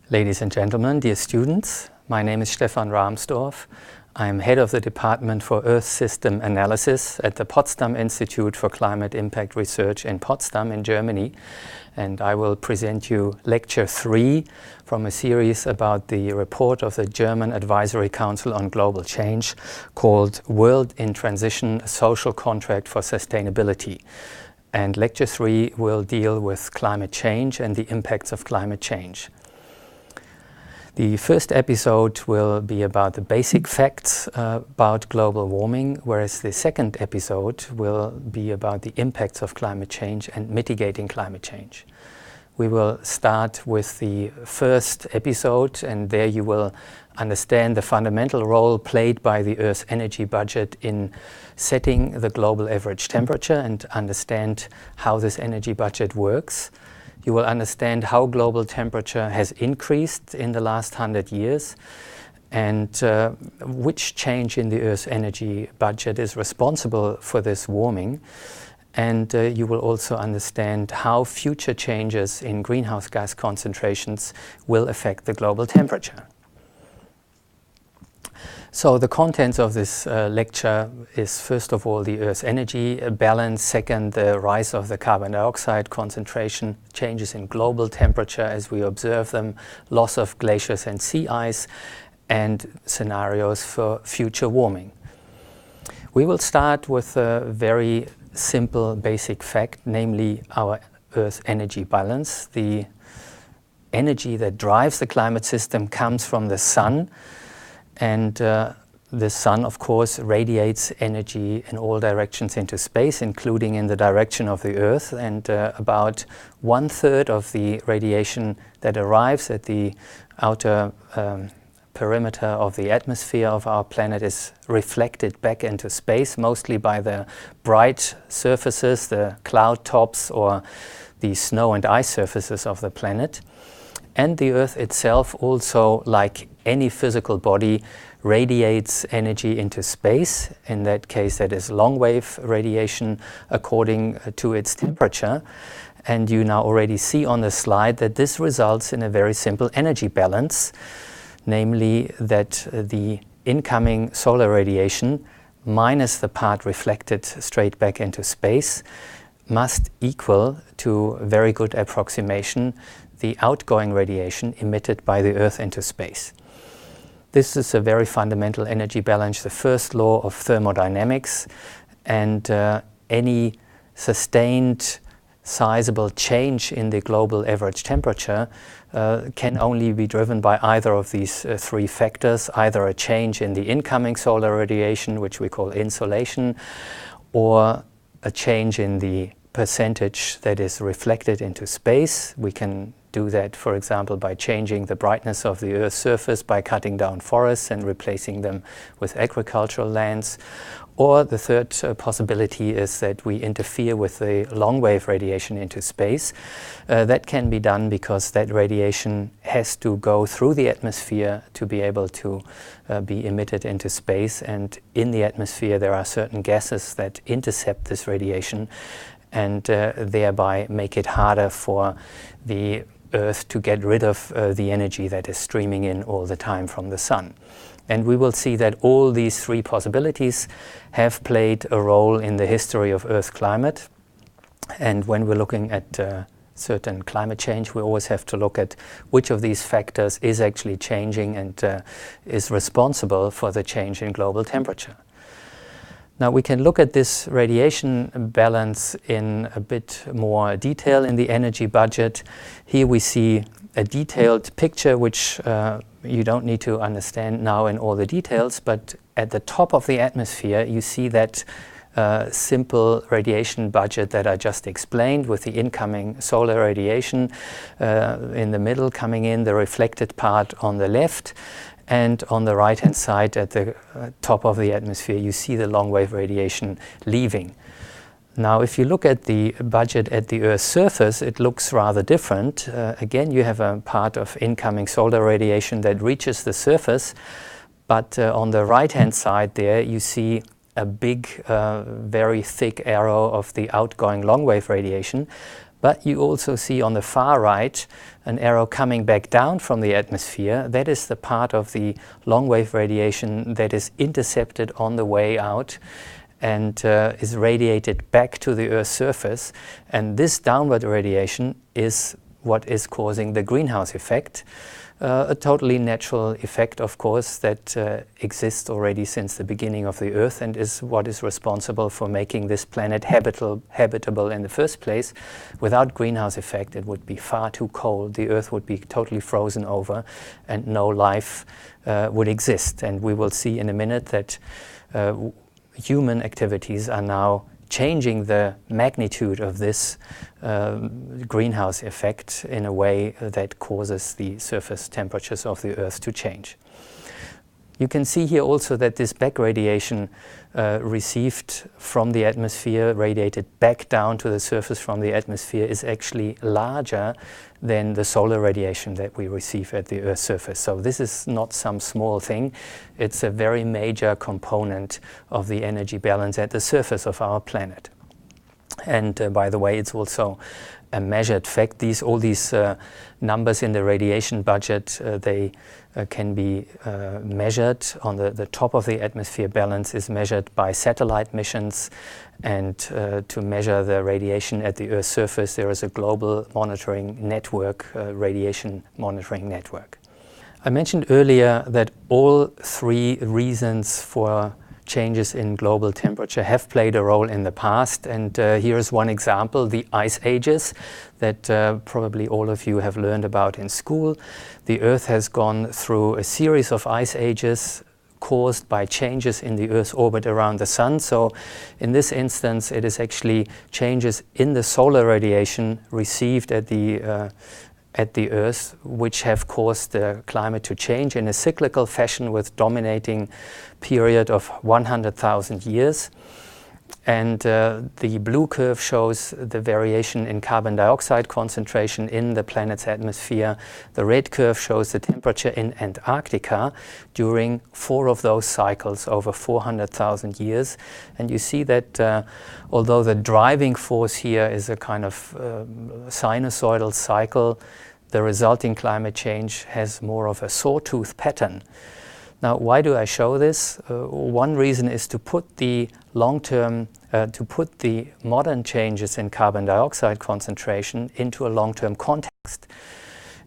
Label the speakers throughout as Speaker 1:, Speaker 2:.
Speaker 1: Ladies and gentlemen, dear students, my name is Stefan Rahmsdorf. I am head of the Department for Earth System Analysis at the Potsdam Institute for Climate Impact Research in Potsdam in Germany, and I will present you Lecture 3 from a series about the report of the German Advisory Council on Global Change called World in Transition: A Social Contract for Sustainability. And Lecture 3 will deal with climate change and the impacts of climate change. The first episode will be about the basic facts about global warming, whereas the second episode will be about the impacts of climate change and mitigating climate change. We will start with the first episode, and there you will understand the fundamental role played by the Earth's energy budget in setting the global average temperature and understand how this energy budget works. You will understand how global temperature has increased in the last 100 years and which change in the Earth's energy budget is responsible for this warming. And you will also understand how future changes in greenhouse gas concentrations will affect the global temperature. So the contents of this lecture is, first of all, the Earth's energy balance, second, the rise of the carbon dioxide concentration, changes in global temperature as we observe them, loss of glaciers and sea ice, and scenarios for future warming. We will start with a very simple basic fact, namely our Earth's energy balance. The energy that drives the climate system comes from the sun. And the sun, of course, radiates energy in all directions into space, including in the direction of the Earth. And about 1/3 of the radiation that arrives at the outer perimeter of the atmosphere of our planet is reflected back into space, mostly by the bright surfaces, the cloud tops, or the snow and ice surfaces of the planet. And the Earth itself also, like any physical body, radiates energy into space. In that case, that is long-wave radiation according to its temperature. And you now already see on the slide that this results in a very simple energy balance, namely that the incoming solar radiation minus the part reflected straight back into space must equal, to very good approximation, the outgoing radiation emitted by the Earth into space. This is a very fundamental energy balance, the first law of thermodynamics, and any sustained sizable change in the global average temperature can only be driven by either of these three factors, either a change in the incoming solar radiation, which we call insolation, or a change in the percentage that is reflected into space. We can do that, for example, by changing the brightness of the Earth's surface, by cutting down forests and replacing them with agricultural lands. Or the third possibility is that we interfere with the long-wave radiation into space. That can be done because that radiation has to go through the atmosphere to be able to be emitted into space. And in the atmosphere there are certain gases that intercept this radiation and thereby make it harder for the Earth to get rid of the energy that is streaming in all the time from the sun. And we will see that all these three possibilities have played a role in the history of Earth's climate. And when we're looking at certain climate change, we always have to look at which of these factors is actually changing and is responsible for the change in global temperature. Now we can look at this radiation balance in a bit more detail in the energy budget. Here we see a detailed picture which you don't need to understand now in all the details, but at the top of the atmosphere you see that simple radiation budget that I just explained, with the incoming solar radiation in the middle coming in, the reflected part on the left. And on the right-hand side, at the top of the atmosphere, you see the long-wave radiation leaving. Now, if you look at the budget at the Earth's surface, it looks rather different. Again, you have a part of incoming solar radiation that reaches the surface, but on the right-hand side there, you see a big, very thick arrow of the outgoing long-wave radiation. But you also see on the far right an arrow coming back down from the atmosphere. That is the part of the long-wave radiation that is intercepted on the way out and is radiated back to the Earth's surface. And this downward radiation is what is causing the greenhouse effect. A totally natural effect, of course, that exists already since the beginning of the Earth and is what is responsible for making this planet habitable in the first place. Without greenhouse effect, it would be far too cold. The Earth would be totally frozen over and no life would exist. And we will see in a minute that human activities are now changing the magnitude of this greenhouse effect in a way that causes the surface temperatures of the Earth to change. You can see here also that this back radiation received from the atmosphere, radiated back down to the surface from the atmosphere, is actually larger than the solar radiation that we receive at the Earth's surface. So this is not some small thing. It's a very major component of the energy balance at the surface of our planet. And by the way, it's also a measured fact. All these numbers in the radiation budget, they can be measured. On the top of the atmosphere balance is measured by satellite missions, and to measure the radiation at the Earth's surface, there is a global monitoring network, radiation monitoring network. I mentioned earlier that all three reasons for changes in global temperature have played a role in the past, and here is one example: the ice ages that probably all of you have learned about in school. The Earth has gone through a series of ice ages caused by changes in the Earth's orbit around the Sun. So in this instance, it is actually changes in the solar radiation received at the Earth which have caused the climate to change in a cyclical fashion with dominating period of 100,000 years. And the blue curve shows the variation in carbon dioxide concentration in the planet's atmosphere. The red curve shows the temperature in Antarctica during 4 of those cycles over 400,000 years. And you see that although the driving force here is a kind of sinusoidal cycle, the resulting climate change has more of a sawtooth pattern. Now, why do I show this? One reason is to put the modern changes in carbon dioxide concentration into a long-term context.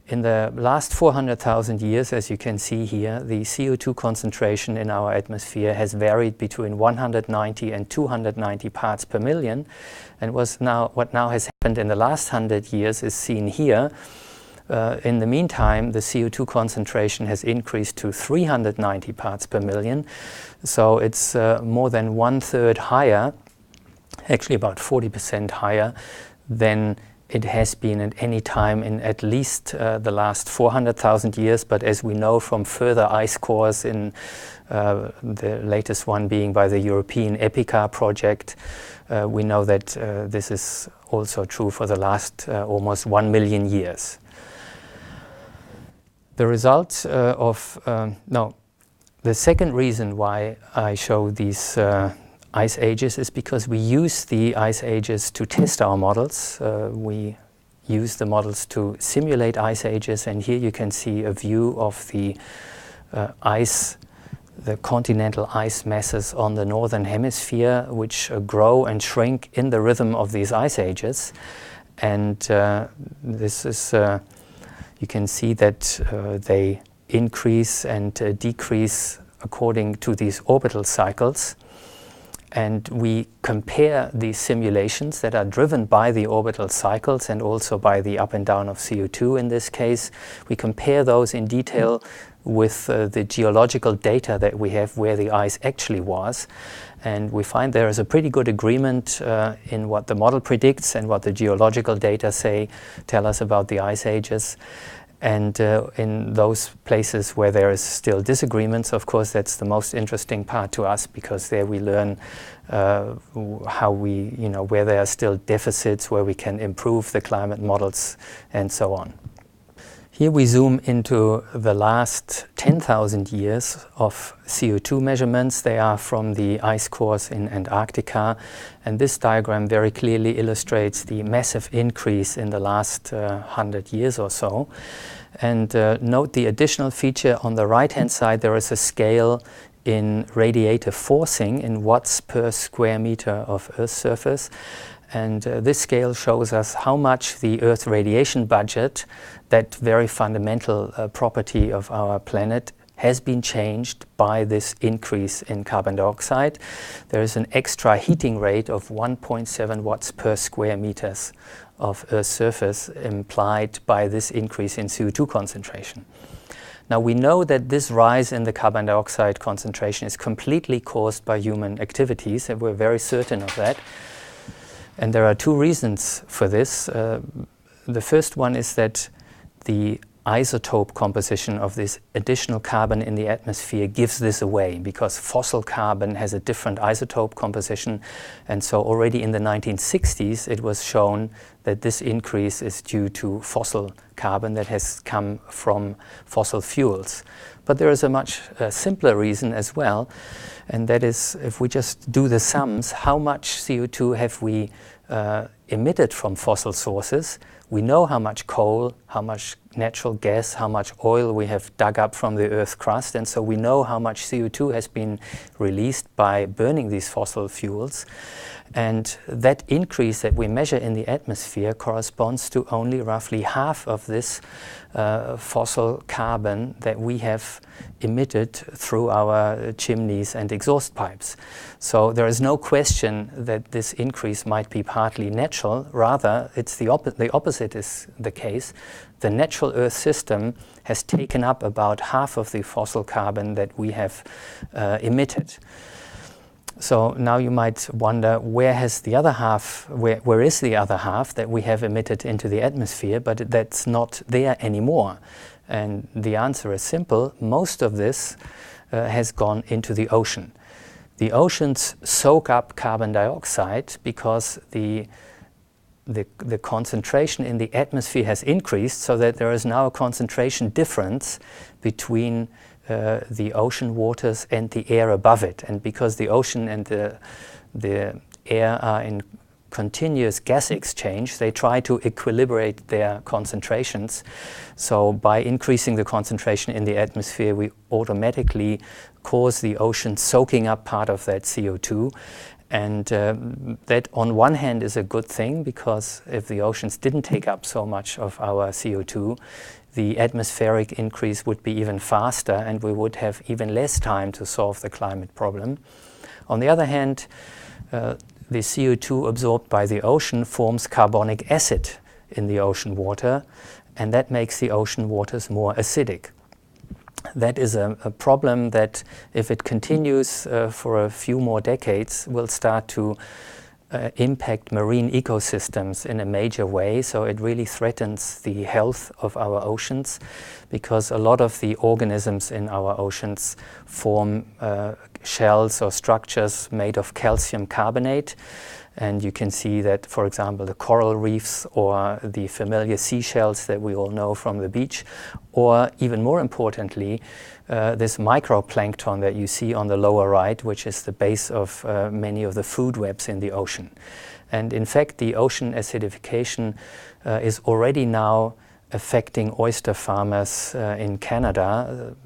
Speaker 1: In the last 400,000 years, as you can see here, the CO2 concentration in our atmosphere has varied between 190 and 290 parts per million. And what now has happened in the last 100 years is seen here. In the meantime, the CO2 concentration has increased to 390 parts per million. So it's more than 1/3 higher, actually about 40% higher than it has been at any time in at least the last 400,000 years. But as we know from further ice cores, in the latest one being by the European EPICA project, we know that this is also true for the last almost 1 million years. The result the second reason why I show these ice ages is because we use the ice ages to test our models. We use the models to simulate ice ages, and here you can see a view of the continental ice masses on the northern hemisphere, which grow and shrink in the rhythm of these ice ages. And this is you can see that they increase and decrease according to these orbital cycles. And we compare these simulations that are driven by the orbital cycles and also by the up and down of CO2 in this case. We compare those in detail with the geological data that we have where the ice actually was. And we find there is a pretty good agreement in what the model predicts and what the geological data tell us about the ice ages. And in those places where there is still disagreements, of course, that's the most interesting part to us, because there we learn where there are still deficits, where we can improve the climate models and so on. Here we zoom into the last 10,000 years of CO2 measurements. They are from the ice cores in Antarctica, and this diagram very clearly illustrates the massive increase in the last 100 years or so. And note the additional feature on the right-hand side. There is a scale in radiative forcing in watts per square meter of Earth's surface. And this scale shows us how much the Earth radiation budget, that very fundamental property of our planet, has been changed by this increase in carbon dioxide. There is an extra heating rate of 1.7 watts per square meters of Earth's surface implied by this increase in CO2 concentration. Now we know that this rise in the carbon dioxide concentration is completely caused by human activities, and we're very certain of that. And there are two reasons for this. The first one is that the isotope composition of this additional carbon in the atmosphere gives this away, because fossil carbon has a different isotope composition. And so already in the 1960s, it was shown that this increase is due to fossil carbon that has come from fossil fuels. But there is a much simpler reason as well, and that is, if we just do the sums, how much CO2 have we emitted from fossil sources? We know how much coal, how much natural gas, how much oil we have dug up from the Earth's crust, and so we know how much CO2 has been released by burning these fossil fuels. And that increase that we measure in the atmosphere corresponds to only roughly half of this fossil carbon that we have emitted through our chimneys and exhaust pipes. So there is no question that this increase might be partly natural. Rather, it's the opposite is the case. The natural Earth system has taken up about half of the fossil carbon that we have emitted. So now you might wonder, where is the other half that we have emitted into the atmosphere, but that's not there anymore? And the answer is simple. Most of this has gone into the ocean. The oceans soak up carbon dioxide because the concentration in the atmosphere has increased, so that there is now a concentration difference between the ocean waters and the air above it. And because the ocean and the air are in continuous gas exchange, they try to equilibrate their concentrations. So by increasing the concentration in the atmosphere, we automatically cause the ocean soaking up part of that CO2. And that on one hand is a good thing, because if the oceans didn't take up so much of our CO2, the atmospheric increase would be even faster, and we would have even less time to solve the climate problem. On the other hand, the CO2 absorbed by the ocean forms carbonic acid in the ocean water, and that makes the ocean waters more acidic. That is a problem that, if it continues for a few more decades, will start to impact marine ecosystems in a major way. So it really threatens the health of our oceans, because a lot of the organisms in our oceans form shells or structures made of calcium carbonate. And you can see that, for example, the coral reefs or the familiar seashells that we all know from the beach, or even more importantly, this microplankton that you see on the lower right, which is the base of many of the food webs in the ocean. And in fact, the ocean acidification is already now affecting oyster farmers in Canada.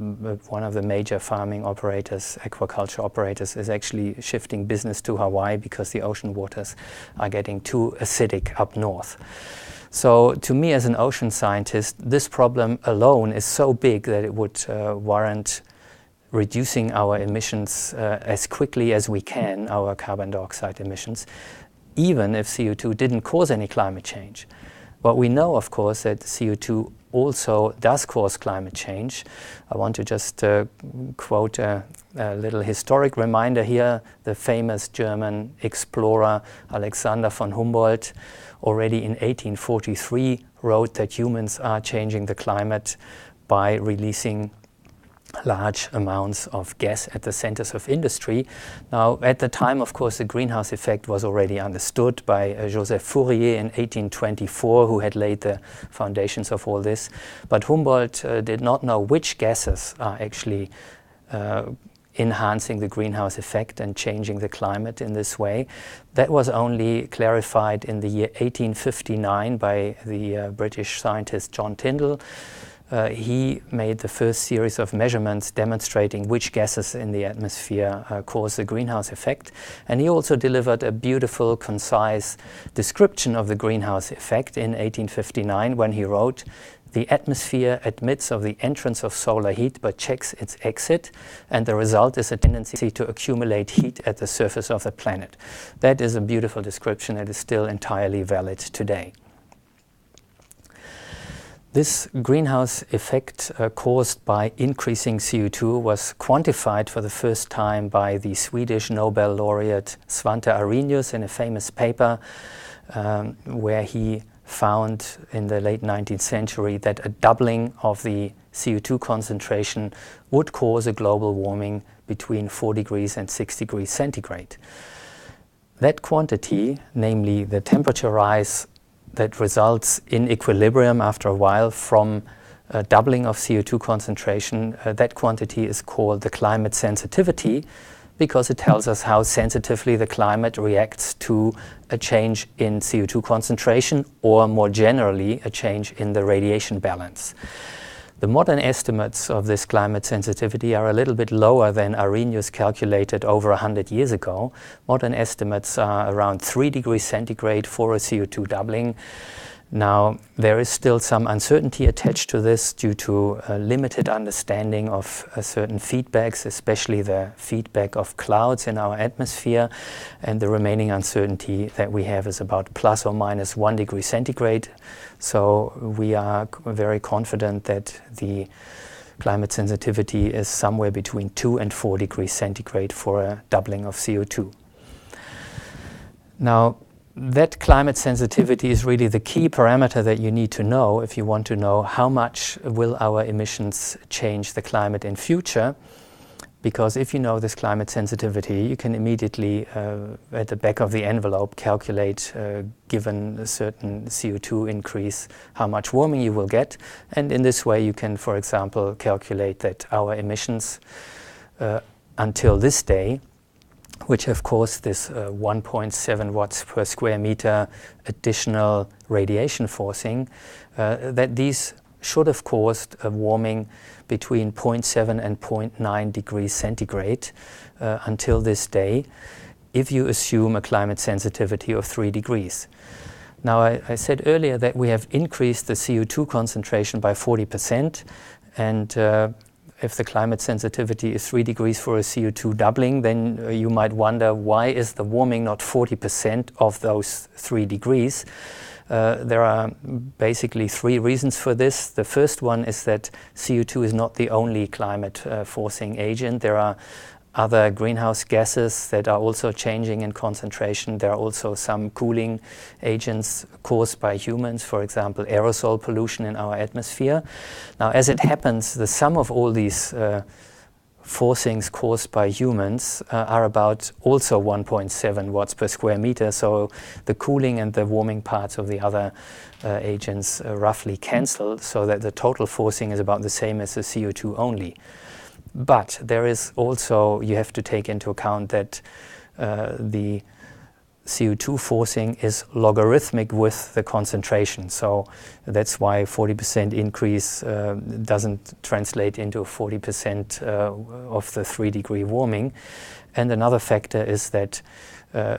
Speaker 1: One of the major farming operators, aquaculture operators, is actually shifting business to Hawaii because the ocean waters are getting too acidic up north. So to me, as an ocean scientist, this problem alone is so big that it would warrant reducing our emissions as quickly as we can, our carbon dioxide emissions, even if CO2 didn't cause any climate change. But we know, of course, that CO2 also does cause climate change. I want to just quote a little historic reminder here. The famous German explorer Alexander von Humboldt already in 1843 wrote that humans are changing the climate by releasing large amounts of gas at the centers of industry. Now, at the time, of course, the greenhouse effect was already understood by Joseph Fourier in 1824, who had laid the foundations of all this. But Humboldt did not know which gases are actually enhancing the greenhouse effect and changing the climate in this way. That was only clarified in the year 1859 by the British scientist John Tyndall. He made the first series of measurements demonstrating which gases in the atmosphere cause the greenhouse effect. And he also delivered a beautiful, concise description of the greenhouse effect in 1859 when he wrote, "The atmosphere admits of the entrance of solar heat but checks its exit, and the result is a tendency to accumulate heat at the surface of the planet." That is a beautiful description that is still entirely valid today. This greenhouse effect caused by increasing CO2 was quantified for the first time by the Swedish Nobel laureate Svante Arrhenius in a famous paper where he found in the late 19th century that a doubling of the CO2 concentration would cause a global warming between 4 degrees and 6 degrees centigrade. That quantity, namely the temperature rise that results in equilibrium after a while from a doubling of CO2 concentration, that quantity is called the climate sensitivity, because it tells us how sensitively the climate reacts to a change in CO2 concentration, or more generally, a change in the radiation balance. The modern estimates of this climate sensitivity are a little bit lower than Arrhenius calculated over 100 years ago. Modern estimates are around 3 degrees centigrade for a CO2 doubling. Now, there is still some uncertainty attached to this due to a limited understanding of certain feedbacks, especially the feedback of clouds in our atmosphere. And the remaining uncertainty that we have is about plus or minus 1 degree centigrade. So we are very confident that the climate sensitivity is somewhere between 2 and 4 degrees centigrade for a doubling of CO2. Now, that climate sensitivity is really the key parameter that you need to know if you want to know how much will our emissions change the climate in future. Because if you know this climate sensitivity, you can immediately, at the back of the envelope, calculate, given a certain CO2 increase, how much warming you will get. And in this way, you can, for example, calculate that our emissions until this day, which have caused this 1.7 watts per square meter additional radiation forcing, that these should have caused a warming between 0.7 and 0.9 degrees centigrade until this day, if you assume a climate sensitivity of 3 degrees. Now, I said earlier that we have increased the CO2 concentration by 40%, and if the climate sensitivity is 3 degrees for a CO2 doubling, then you might wonder, why is the warming not 40% of those 3 degrees? There are basically 3 reasons for this. The first one is that CO2 is not the only climate forcing agent. There are other greenhouse gases that are also changing in concentration. There are also some cooling agents caused by humans, for example, aerosol pollution in our atmosphere. Now, as it happens, the sum of all these forcings caused by humans are about also 1.7 watts per square meter. So the cooling and the warming parts of the other agents roughly cancel, so that the total forcing is about the same as the CO2 only. But there is also, you have to take into account that the CO2 forcing is logarithmic with the concentration. So that's why 40% increase doesn't translate into 40% of the 3 degree warming. And another factor is that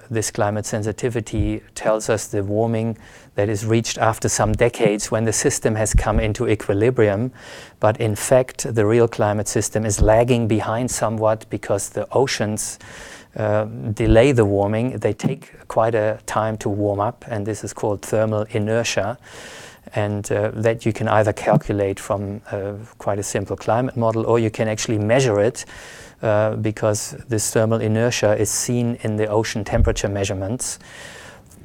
Speaker 1: this climate sensitivity tells us the warming that is reached after some decades when the system has come into equilibrium. But in fact, the real climate system is lagging behind somewhat because the oceans delay the warming. They take quite a time to warm up, and this is called thermal inertia. And that you can either calculate from quite a simple climate model, or you can actually measure it because this thermal inertia is seen in the ocean temperature measurements.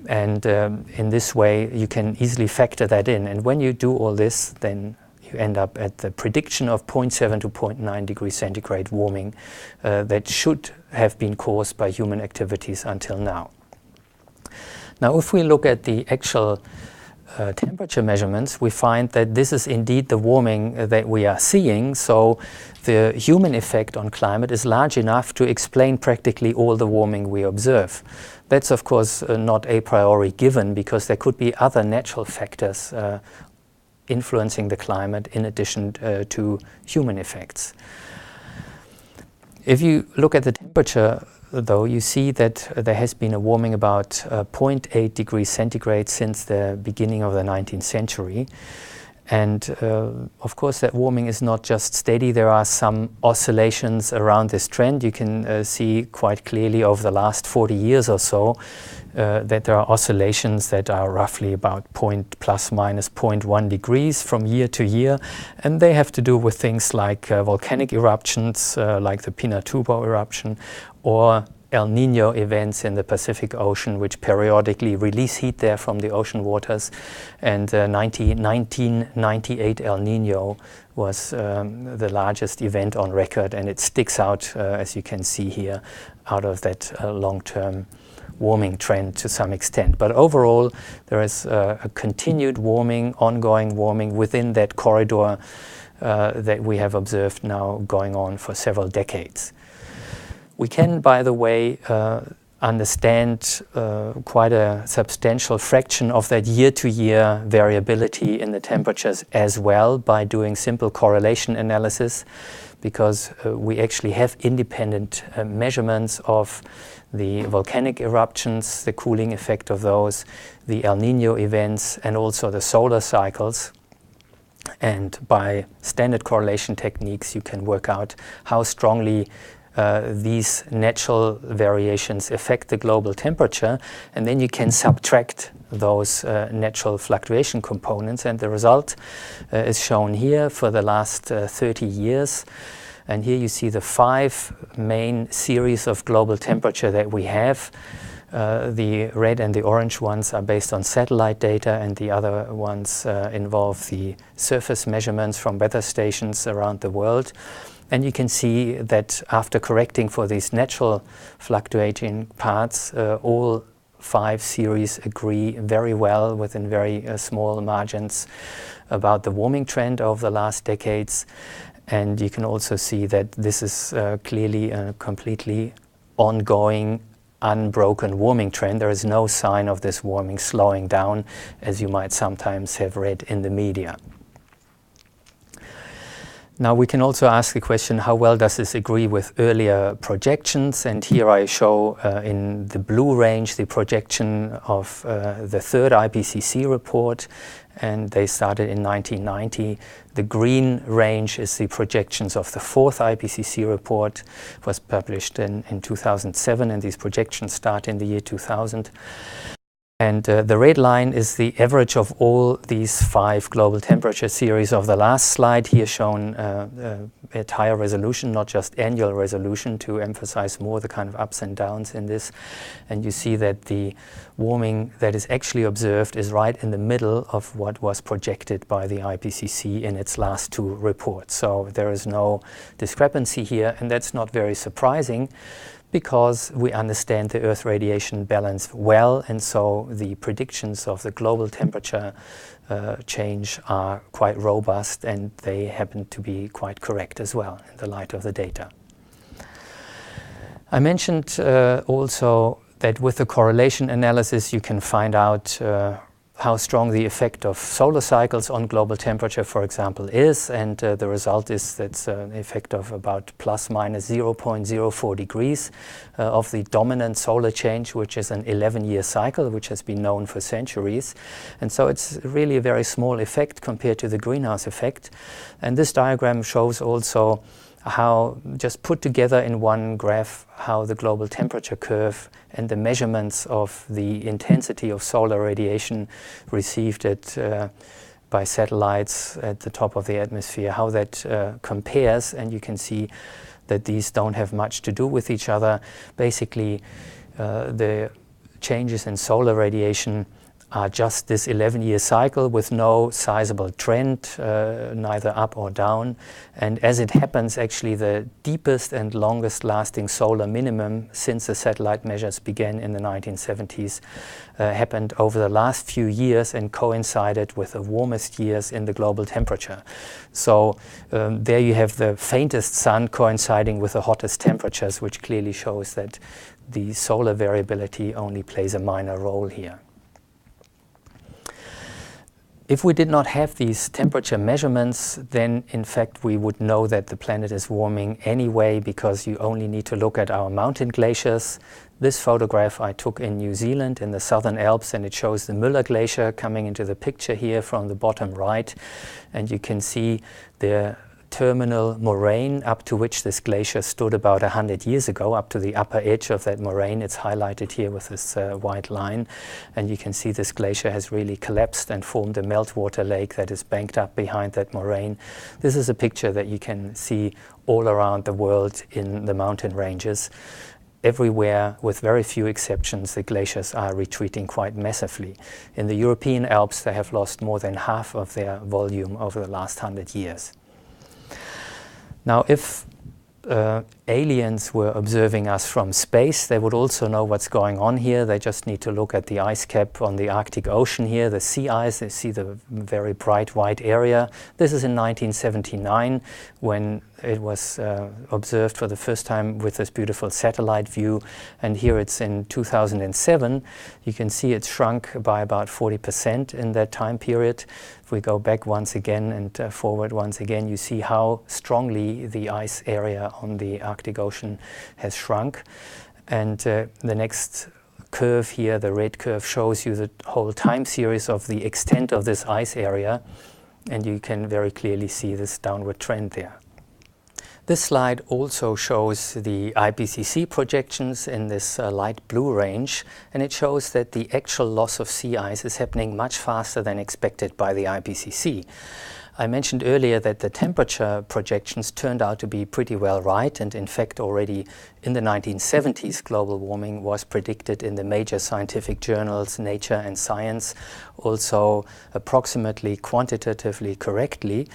Speaker 1: And in this way, you can easily factor that in. And when you do all this, then you end up at the prediction of 0.7 to 0.9 degrees centigrade warming that should have been caused by human activities until now. Now, if we look at the actual temperature measurements, we find that this is indeed the warming that we are seeing. So the human effect on climate is large enough to explain practically all the warming we observe. That's of course not a priori given, because there could be other natural factors influencing the climate in addition to human effects. If you look at the temperature, though, you see that there has been a warming about 0.8 degrees centigrade since the beginning of the 19th century. And of course that warming is not just steady, there are some oscillations around this trend. You can see quite clearly over the last 40 years or so that there are oscillations that are roughly about plus minus 0.1 degrees from year to year, and they have to do with things like volcanic eruptions like the Pinatubo eruption, or El Nino events in the Pacific Ocean, which periodically release heat there from the ocean waters. And 1998 El Nino was the largest event on record, and it sticks out, as you can see here, out of that long-term warming trend to some extent. But overall, there is a continued warming, ongoing warming within that corridor that we have observed now going on for several decades. We can, by the way, understand quite a substantial fraction of that year-to-year variability in the temperatures as well by doing simple correlation analysis, because we actually have independent measurements of the volcanic eruptions, the cooling effect of those, the El Nino events, and also the solar cycles. And by standard correlation techniques, you can work out how strongly these natural variations affect the global temperature, and then you can subtract those natural fluctuation components, and the result is shown here for the last 30 years. And here you see the 5 main series of global temperature that we have. The red and the orange ones are based on satellite data, and the other ones involve the surface measurements from weather stations around the world. And you can see that after correcting for these natural fluctuating parts, all 5 series agree very well within very small margins about the warming trend over the last decades. And you can also see that this is clearly a completely ongoing, unbroken warming trend. There is no sign of this warming slowing down, as you might sometimes have read in the media. Now we can also ask the question, how well does this agree with earlier projections? And here I show in the blue range the projection of the 3rd IPCC report, and they started in 1990. The green range is the projections of the 4th IPCC report. It was published in 2007, and these projections start in the year 2000. And the red line is the average of all these 5 global temperature series of the last slide, here shown at higher resolution, not just annual resolution, to emphasize more the kind of ups and downs in this. And you see that the warming that is actually observed is right in the middle of what was projected by the IPCC in its last 2 reports. So there is no discrepancy here, and that's not very surprising, because we understand the Earth radiation balance well, and so the predictions of the global temperature change are quite robust, and they happen to be quite correct as well in the light of the data. I mentioned also that with the correlation analysis you can find out how strong the effect of solar cycles on global temperature, for example, is, and the result is that's an effect of about plus minus 0.04 degrees of the dominant solar change, which is an 11-year cycle, which has been known for centuries. And so it's really a very small effect compared to the greenhouse effect. And this diagram shows also how, just put together in one graph, how the global temperature curve and the measurements of the intensity of solar radiation received by satellites at the top of the atmosphere, how that compares. And you can see that these don't have much to do with each other. Basically, the changes in solar radiation are just this 11-year cycle with no sizable trend, neither up or down. And as it happens, actually the deepest and longest lasting solar minimum since the satellite measures began in the 1970s happened over the last few years and coincided with the warmest years in the global temperature. So there you have the faintest sun coinciding with the hottest temperatures, which clearly shows that the solar variability only plays a minor role here. If we did not have these temperature measurements, then in fact we would know that the planet is warming anyway, because you only need to look at our mountain glaciers. This photograph I took in New Zealand in the Southern Alps, and it shows the Müller Glacier coming into the picture here from the bottom right. And you can see the terminal moraine up to which this glacier stood about 100 years ago, up to the upper edge of that moraine. It's highlighted here with this white line, and you can see this glacier has really collapsed and formed a meltwater lake that is banked up behind that moraine. This is a picture that you can see all around the world in the mountain ranges. Everywhere, with very few exceptions, the glaciers are retreating quite massively. In the European Alps, they have lost more than half of their volume over the last 100 years. Now, if aliens were observing us from space, they would also know what's going on here. They just need to look at the ice cap on the Arctic Ocean here, the sea ice. They see the very bright white area. This is in 1979, when it was observed for the first time with this beautiful satellite view. And here it's in 2007. You can see it's shrunk by about 40% in that time period. If we go back once again and forward once again, you see how strongly the ice area on the Arctic Ocean has shrunk. And the next curve here, the red curve, shows you the whole time series of the extent of this ice area. And you can very clearly see this downward trend there. This slide also shows the IPCC projections in this light blue range, and it shows that the actual loss of sea ice is happening much faster than expected by the IPCC. I mentioned earlier that the temperature projections turned out to be pretty well right, and in fact already in the 1970s global warming was predicted in the major scientific journals Nature and Science, also approximately quantitatively correctly.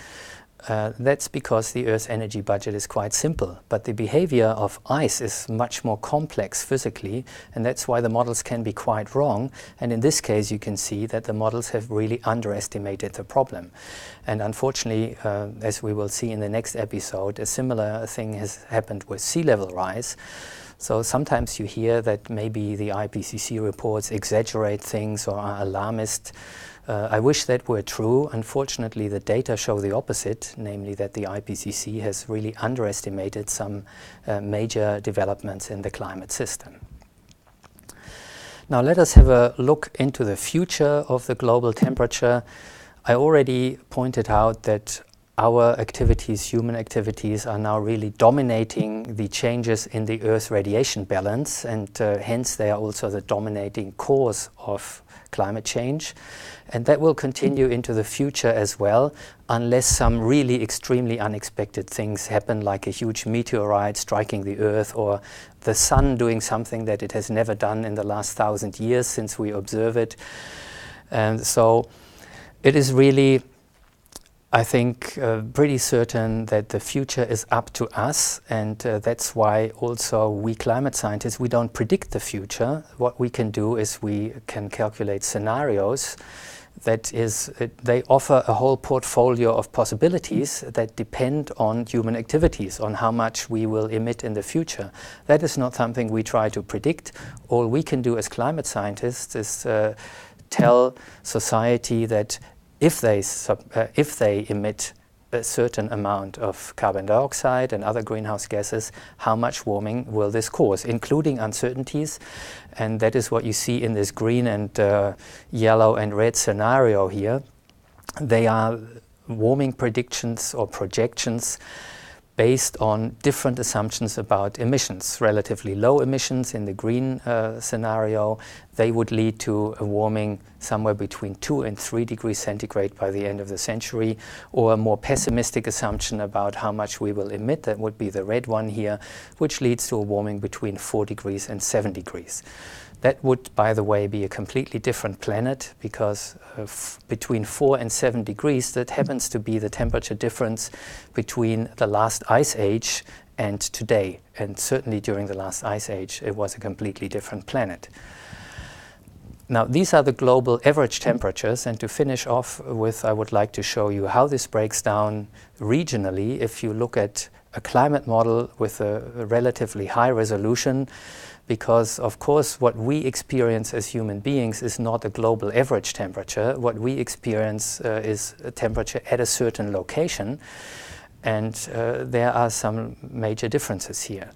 Speaker 1: That's because the Earth's energy budget is quite simple, but the behavior of ice is much more complex physically, and that's why the models can be quite wrong. And in this case, you can see that the models have really underestimated the problem. And unfortunately, as we will see in the next episode, a similar thing has happened with sea level rise. So sometimes you hear that maybe the IPCC reports exaggerate things or are alarmist. I wish that were true. Unfortunately, the data show the opposite, namely that the IPCC has really underestimated some major developments in the climate system. Now let us have a look into the future of the global temperature. I already pointed out that our activities, human activities, are now really dominating the changes in the Earth's radiation balance, and hence they are also the dominating cause of climate change. And that will continue into the future as well, unless some really extremely unexpected things happen, like a huge meteorite striking the Earth, or the sun doing something that it has never done in the last 1,000 years since we observe it. And so it is really, I think, pretty certain that the future is up to us, and that's why also we climate scientists, we don't predict the future. What we can do is we can calculate scenarios. That is, they offer a whole portfolio of possibilities that depend on human activities, on how much we will emit in the future. That is not something we try to predict. All we can do as climate scientists is tell society that if they emit a certain amount of carbon dioxide and other greenhouse gases, how much warming will this cause, including uncertainties. And that is what you see in this green and yellow and red scenario here. They are warming predictions or projections based on different assumptions about emissions. Relatively low emissions in the green scenario, they would lead to a warming somewhere between 2 and 3 degrees centigrade by the end of the century, or a more pessimistic assumption about how much we will emit, that would be the red one here, which leads to a warming between 4 degrees and 7 degrees. That would, by the way, be a completely different planet, because between 4 and 7 degrees, that happens to be the temperature difference between the last ice age and today. And certainly during the last ice age, it was a completely different planet. Now, these are the global average temperatures, and to finish off with, I would like to show you how this breaks down regionally. If you look at a climate model with a relatively high resolution, because of course what we experience as human beings is not a global average temperature. What we experience is a temperature at a certain location, and there are some major differences here.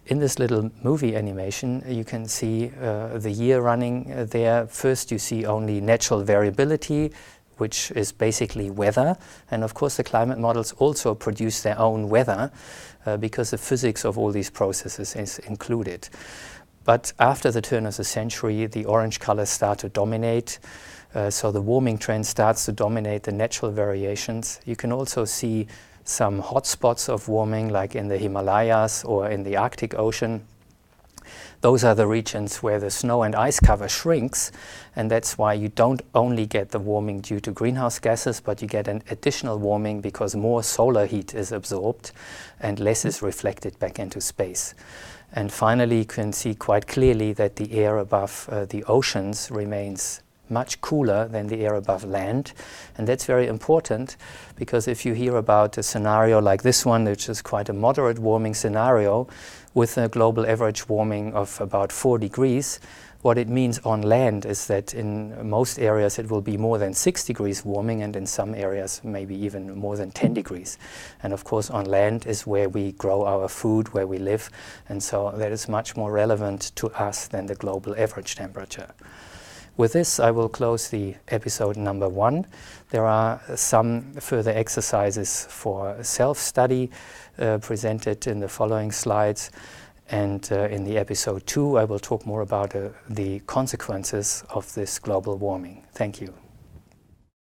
Speaker 1: In this little movie animation, you can see the year running there. First you see only natural variability, which is basically weather. And of course the climate models also produce their own weather because the physics of all these processes is included. But after the turn of the century, the orange colors start to dominate. So the warming trend starts to dominate the natural variations. You can also see some hotspots of warming, like in the Himalayas or in the Arctic Ocean. Those are the regions where the snow and ice cover shrinks, and that's why you don't only get the warming due to greenhouse gases, but you get an additional warming because more solar heat is absorbed and less is reflected back into space. And finally, you can see quite clearly that the air above the oceans remains much cooler than the air above land. And that's very important, because if you hear about a scenario like this one, which is quite a moderate warming scenario with a global average warming of about 4 degrees, what it means on land is that in most areas it will be more than 6 degrees warming, and in some areas maybe even more than 10 degrees. And of course on land is where we grow our food, where we live, and so that is much more relevant to us than the global average temperature. With this, I will close the episode number 1. There are some further exercises for self-study presented in the following slides. And in the episode 2, I will talk more about the consequences of this global warming. Thank you.